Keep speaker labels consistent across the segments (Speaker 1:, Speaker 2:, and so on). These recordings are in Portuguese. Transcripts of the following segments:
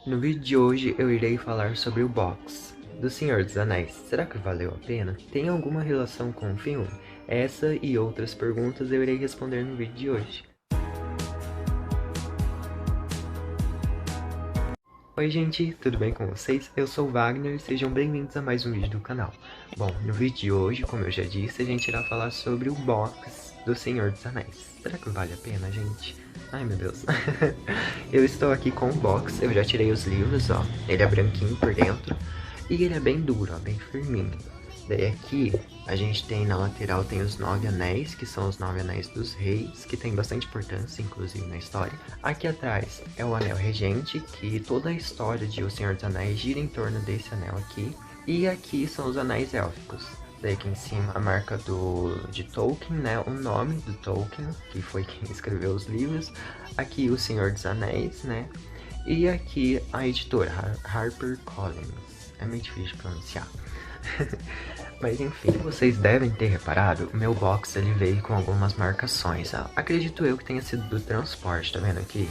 Speaker 1: No vídeo de hoje eu irei falar sobre o box do Senhor dos Anéis. Será que valeu a pena? Tem alguma relação com o filme? Essa e outras perguntas eu irei responder no vídeo de hoje. Oi gente, tudo bem com vocês? Eu sou o Wagner e sejam bem-vindos a mais um vídeo do canal. Bom, no vídeo de hoje, como eu já disse, a gente irá falar sobre o box do Senhor dos Anéis. Será que vale a pena, gente? Ai meu Deus. Eu estou aqui com o box, eu já tirei os livros, ó. Ele é branquinho por dentro e ele é bem duro, ó, bem firminho. Daí aqui a gente tem na lateral tem os 9 anéis, que são os 9 anéis dos reis, que tem bastante importância, inclusive na história. Aqui atrás é o anel regente, que toda a história de O Senhor dos Anéis gira em torno desse anel aqui. E aqui são os anéis élficos. Daí aqui em cima a marca de Tolkien, né, o nome do Tolkien, que foi quem escreveu os livros. Aqui o Senhor dos Anéis, né, e aqui a editora, HarperCollins. É meio difícil de pronunciar. Mas enfim, vocês devem ter reparado, o meu box ele veio com algumas marcações. Acredito eu que tenha sido do transporte, tá vendo aqui?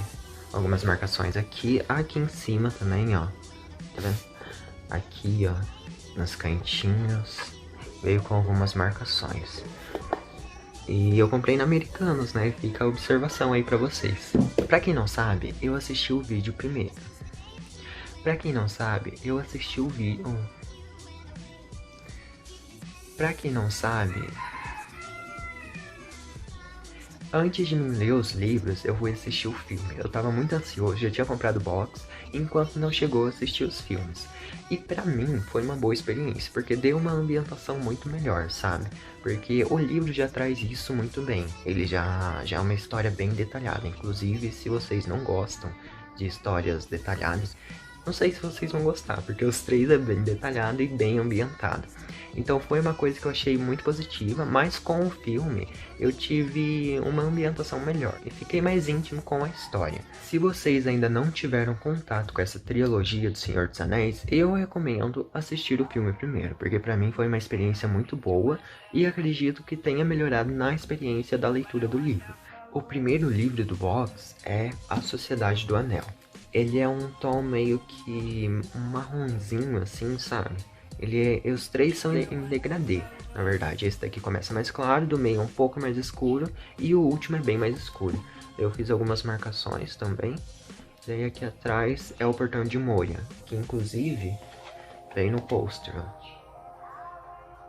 Speaker 1: Algumas marcações aqui em cima também, ó. Tá vendo? Aqui, ó, nas cantinhos, veio com algumas marcações. E eu comprei na Americanos, né? Fica a observação aí pra vocês. Pra quem não sabe, eu assisti o vídeo primeiro. Pra quem não sabe, eu assisti o vídeo... Pra quem não sabe, antes de mim ler os livros, eu fui assistir o filme. Eu tava muito ansioso, já tinha comprado o box, enquanto não chegou a assistir os filmes. E pra mim foi uma boa experiência, porque deu uma ambientação muito melhor, sabe? Porque o livro já traz isso muito bem. Ele já é uma história bem detalhada. Inclusive, se vocês não gostam de histórias detalhadas, não sei se vocês vão gostar, porque os três é bem detalhado e bem ambientado. Então foi uma coisa que eu achei muito positiva, mas com o filme eu tive uma ambientação melhor e fiquei mais íntimo com a história. Se vocês ainda não tiveram contato com essa trilogia do Senhor dos Anéis, eu recomendo assistir o filme primeiro, porque pra mim foi uma experiência muito boa e acredito que tenha melhorado na experiência da leitura do livro. O primeiro livro do box é A Sociedade do Anel. Ele é um tom meio que um marronzinho assim, sabe? Os três são em degradê, na verdade. Esse daqui começa mais claro, do meio é um pouco mais escuro e o último é bem mais escuro. Eu fiz algumas marcações também. Daí aqui atrás é o portão de Moria, que inclusive vem no pôster, ó.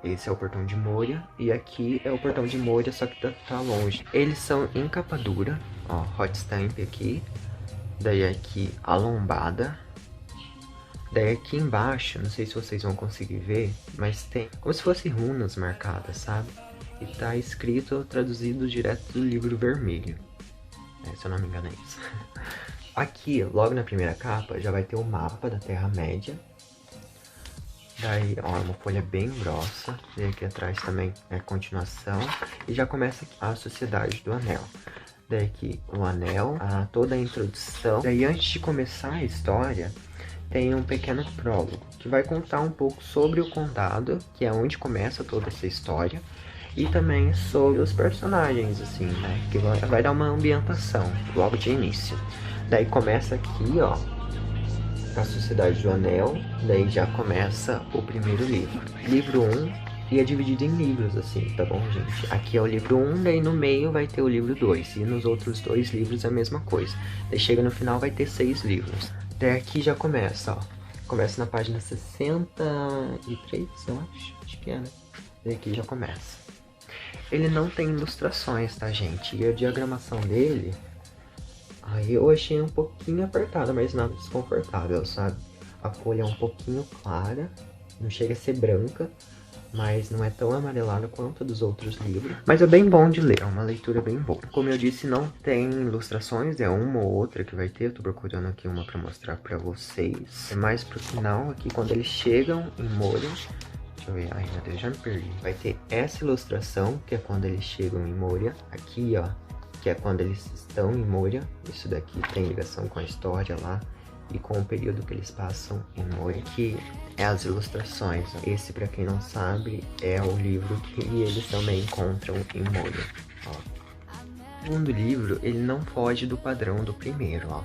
Speaker 1: Esse é o portão de Moria e aqui é o portão de Moria, só que tá longe. Eles são em capa dura, ó, hot stamp aqui. Daí aqui a lombada. Daí aqui embaixo, não sei se vocês vão conseguir ver, mas tem como se fosse runas marcadas, sabe? E tá escrito, traduzido direto do livro vermelho. Se eu não me engano é isso. Aqui, logo na primeira capa, já vai ter o mapa da Terra-média. Daí, ó, uma folha bem grossa. E aqui atrás também é a continuação. E já começa aqui a Sociedade do Anel. Daí aqui o anel, toda a introdução. Daí antes de começar a história, tem um pequeno prólogo, que vai contar um pouco sobre o condado, que é onde começa toda essa história, e também sobre os personagens, assim, né, que vai dar uma ambientação, logo de início. Daí começa aqui, ó, a Sociedade do Anel, daí já começa o primeiro livro. Livro 1, e é dividido em livros, assim, tá bom, gente? Aqui é o livro 1, daí no meio vai ter o livro 2, e nos outros dois livros é a mesma coisa. Daí chega no final vai ter 6 livros. Até aqui já começa, ó. Começa na página 63, eu acho que é, né? Daí aqui já começa. Ele não tem ilustrações, tá, gente? E a diagramação dele, aí eu achei um pouquinho apertada, mas nada desconfortável, sabe? A folha é um pouquinho clara, não chega a ser branca, mas não é tão amarelada quanto a dos outros livros. Mas é bem bom de ler, é uma leitura bem boa. Como eu disse, não tem ilustrações, é uma ou outra que vai ter. Eu tô procurando aqui uma pra mostrar pra vocês. É mais pro final, aqui quando eles chegam em Moria. Deixa eu ver, ai meu Deus, já me perdi. Vai ter essa ilustração, que é quando eles chegam em Moria. Aqui, ó, que é quando eles estão em Moria. Isso daqui tem ligação com a história lá e com o período que eles passam em Moria, que é as ilustrações. Esse, pra quem não sabe, é o livro que eles também encontram em Moria, ó. O segundo livro, ele não foge do padrão do primeiro, ó.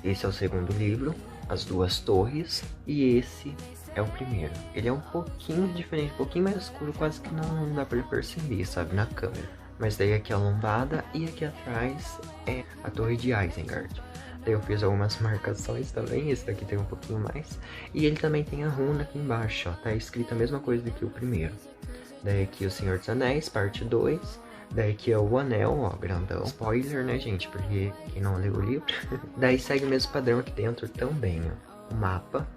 Speaker 1: Esse é o segundo livro. As Duas Torres, e esse é o primeiro. Ele é um pouquinho diferente, um pouquinho mais escuro, quase que não dá pra perceber, sabe, na câmera. Mas daí aqui é a lombada e aqui atrás é a Torre de Isengard. Daí eu fiz algumas marcações também, esse daqui tem um pouquinho mais. E ele também tem a runa aqui embaixo, ó, tá escrito a mesma coisa do que o primeiro. Daí aqui o Senhor dos Anéis, parte 2. Daí aqui é o anel, ó, grandão. Spoiler, né, gente? Porque quem não leu o livro. Daí segue o mesmo padrão aqui dentro também, ó. O mapa.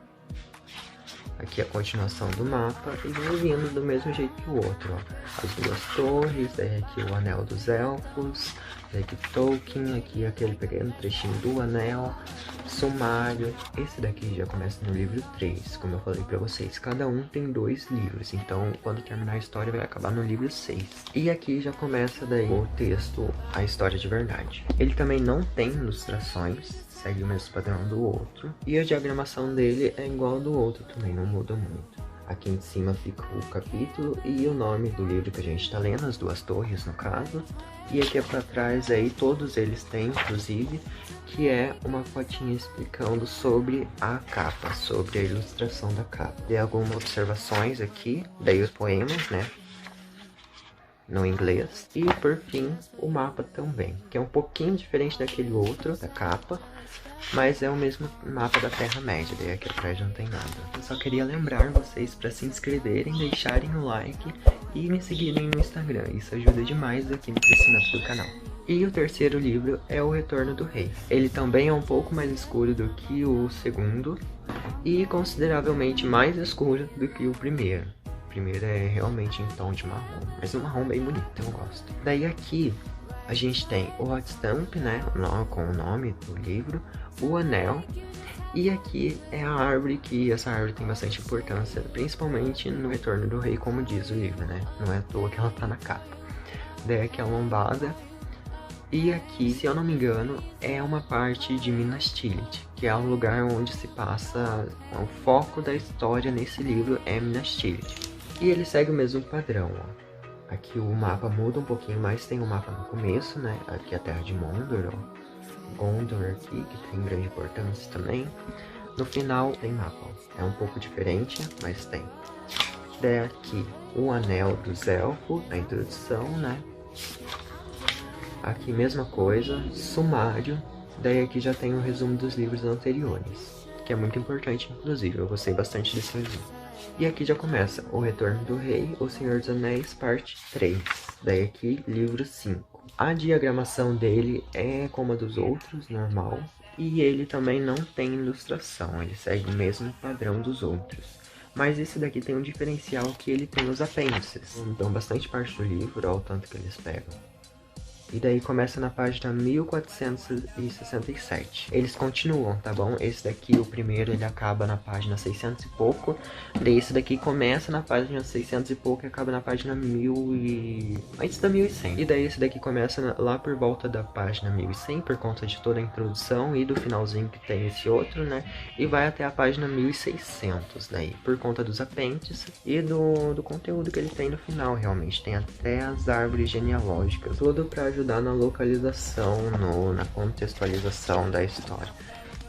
Speaker 1: Aqui a continuação do mapa. E vem vindo do mesmo jeito que o outro, ó. As Duas Torres. Daí aqui o Anel dos Elfos. Daí aqui Tolkien. Aqui aquele pequeno trechinho do anel. Sumário. Esse daqui já começa no livro 3, como eu falei pra vocês. Cada um tem 2 livros, então quando terminar a história vai acabar no livro 6. E aqui já começa daí o texto, a história de verdade. Ele também não tem ilustrações, segue o mesmo padrão do outro. E a diagramação dele é igual ao do outro também, não muda muito. Aqui em cima fica o capítulo e o nome do livro que a gente tá lendo, As Duas Torres no caso. E aqui pra trás aí, todos eles têm, inclusive, que é uma fotinha explicando sobre a capa, sobre a ilustração da capa. Tem algumas observações aqui, daí os poemas, né, no inglês. E por fim, o mapa também, que é um pouquinho diferente daquele outro, da capa, mas é o mesmo mapa da Terra-média, daí aqui atrás não tem nada. Eu só queria lembrar vocês para se inscreverem, deixarem o like e me seguirem no Instagram. Isso ajuda demais aqui no crescimento do canal. E o terceiro livro é O Retorno do Rei. Ele também é um pouco mais escuro do que o segundo e consideravelmente mais escuro do que o primeiro. O primeiro é realmente em tom de marrom, mas um marrom bem bonito, eu gosto. Daí aqui a gente tem o hot stamp, né, com o nome do livro, o anel, e aqui é a árvore, que essa árvore tem bastante importância, principalmente no Retorno do Rei, como diz o livro, né, não é à toa que ela tá na capa. Daí aqui é a lombada, e aqui, se eu não me engano, é uma parte de Minas Tirith, que é o lugar onde se passa, o foco da história nesse livro é Minas Tirith. E ele segue o mesmo padrão, ó. Aqui o mapa muda um pouquinho mais, tem um mapa no começo, né? Aqui a terra de Gondor, ó. Gondor aqui, que tem grande importância também. No final tem mapa, ó. É um pouco diferente, mas tem. Daí aqui o Anel dos Elfos, a introdução, né? Aqui mesma coisa, sumário. Daí aqui já tem o resumo dos livros anteriores, que é muito importante, inclusive. Eu gostei bastante desse resumo. E aqui já começa O Retorno do Rei, O Senhor dos Anéis, parte 3. Daí aqui, livro 5. A diagramação dele é como a dos outros, normal. E ele também não tem ilustração, ele segue o mesmo padrão dos outros. Mas esse daqui tem um diferencial, que ele tem os apêndices. Então bastante parte do livro, olha o tanto que eles pegam. E daí começa na página 1467. Eles continuam, tá bom? Esse daqui, o primeiro, ele acaba na página 600 e pouco. Daí esse daqui começa na página 600 e pouco e acaba na página 1000 e... antes da 1100. E daí esse daqui começa lá por volta da página 1100, por conta de toda a introdução e do finalzinho que tem esse outro, né? E vai até a página 1600 daí, por conta dos apêndices e do conteúdo que ele tem no final, realmente. Tem até as árvores genealógicas, tudo pra ajudar na localização, na contextualização da história.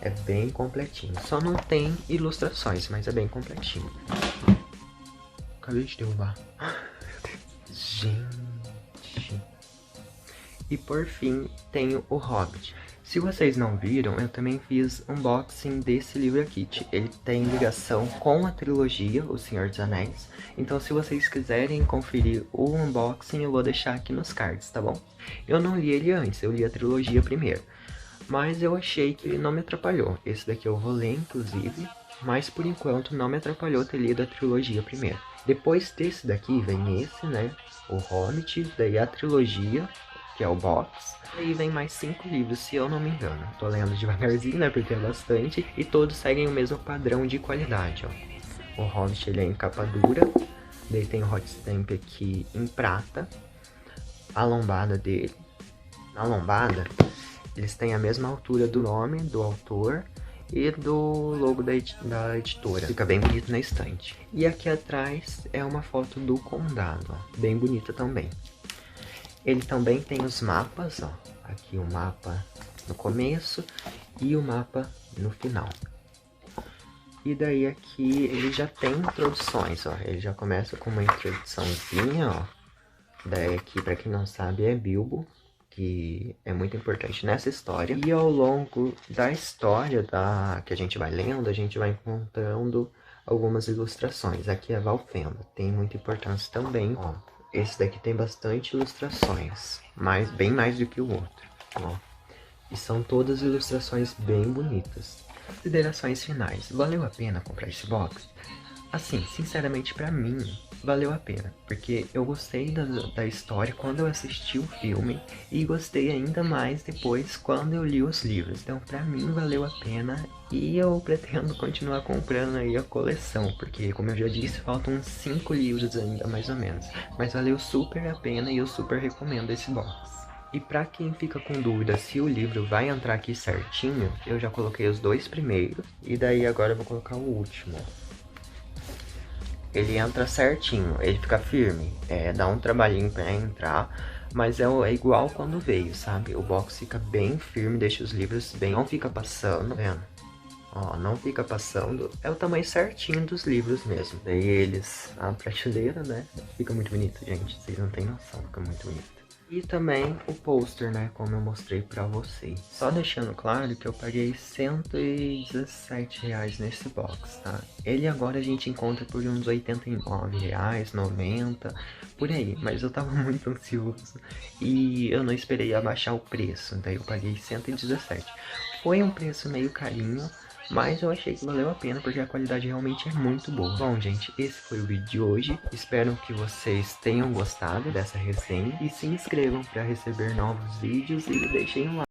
Speaker 1: É bem completinho. Só não tem ilustrações, mas é bem completinho. Acabei de derrubar. Gente. E por fim, tem o Hobbit. Se vocês não viram, eu também fiz unboxing desse livro aqui. Ele tem ligação com a trilogia O Senhor dos Anéis. Então se vocês quiserem conferir o unboxing, eu vou deixar aqui nos cards, tá bom? Eu não li ele antes, eu li a trilogia primeiro. Mas eu achei que ele não me atrapalhou. Esse daqui eu vou ler, inclusive. Mas por enquanto não me atrapalhou ter lido a trilogia primeiro. Depois desse daqui vem esse, né? O Hobbit, daí a trilogia, que é o box. E vem mais 5 livros, se eu não me engano. Tô lendo devagarzinho, né, porque é bastante. E todos seguem o mesmo padrão de qualidade, ó. O Hobbit, ele é em capa dura. Daí tem o hot stamp aqui em prata. A lombada dele. Na lombada, eles têm a mesma altura do nome do autor e do logo da editora. Fica bem bonito na estante. E aqui atrás é uma foto do condado, ó. Bem bonita também. Ele também tem os mapas, ó. Aqui o mapa no começo e o mapa no final. E daí aqui ele já tem introduções, ó. Ele já começa com uma introduçãozinha, ó. Daí aqui, pra quem não sabe, é Bilbo, que é muito importante nessa história. E ao longo da história que a gente vai lendo, a gente vai encontrando algumas ilustrações. Aqui é Valfenda, tem muita importância também, ó. Esse daqui tem bastante ilustrações, bem mais do que o outro, ó. E são todas ilustrações bem bonitas. Considerações finais. Valeu a pena comprar esse box? Assim, sinceramente pra mim, valeu a pena. Porque eu gostei da história quando eu assisti o filme. E gostei ainda mais depois quando eu li os livros. Então pra mim valeu a pena. E eu pretendo continuar comprando aí a coleção. Porque como eu já disse, faltam uns 5 livros ainda mais ou menos. Mas valeu super a pena e eu super recomendo esse box. E pra quem fica com dúvida se o livro vai entrar aqui certinho, eu já coloquei os 2 primeiros, e daí agora eu vou colocar o último. Ele entra certinho, ele fica firme, dá um trabalhinho pra entrar, mas é igual quando veio, sabe? O box fica bem firme, deixa os livros bem, não fica passando, tá vendo? Ó, não fica passando, é o tamanho certinho dos livros mesmo. Daí eles, a prateleira, né? Fica muito bonito, gente, vocês não têm noção, fica muito bonito. E também o pôster, né, como eu mostrei pra vocês. Só deixando claro que eu paguei R$117 nesse box, tá? Ele agora a gente encontra por uns R$89, 90, por aí. Mas eu tava muito ansioso e eu não esperei abaixar o preço, daí eu paguei 117. Foi um preço meio carinho, mas eu achei que valeu a pena porque a qualidade realmente é muito boa. Bom, gente, esse foi o vídeo de hoje. Espero que vocês tenham gostado dessa resenha e se inscrevam para receber novos vídeos e deixem um like.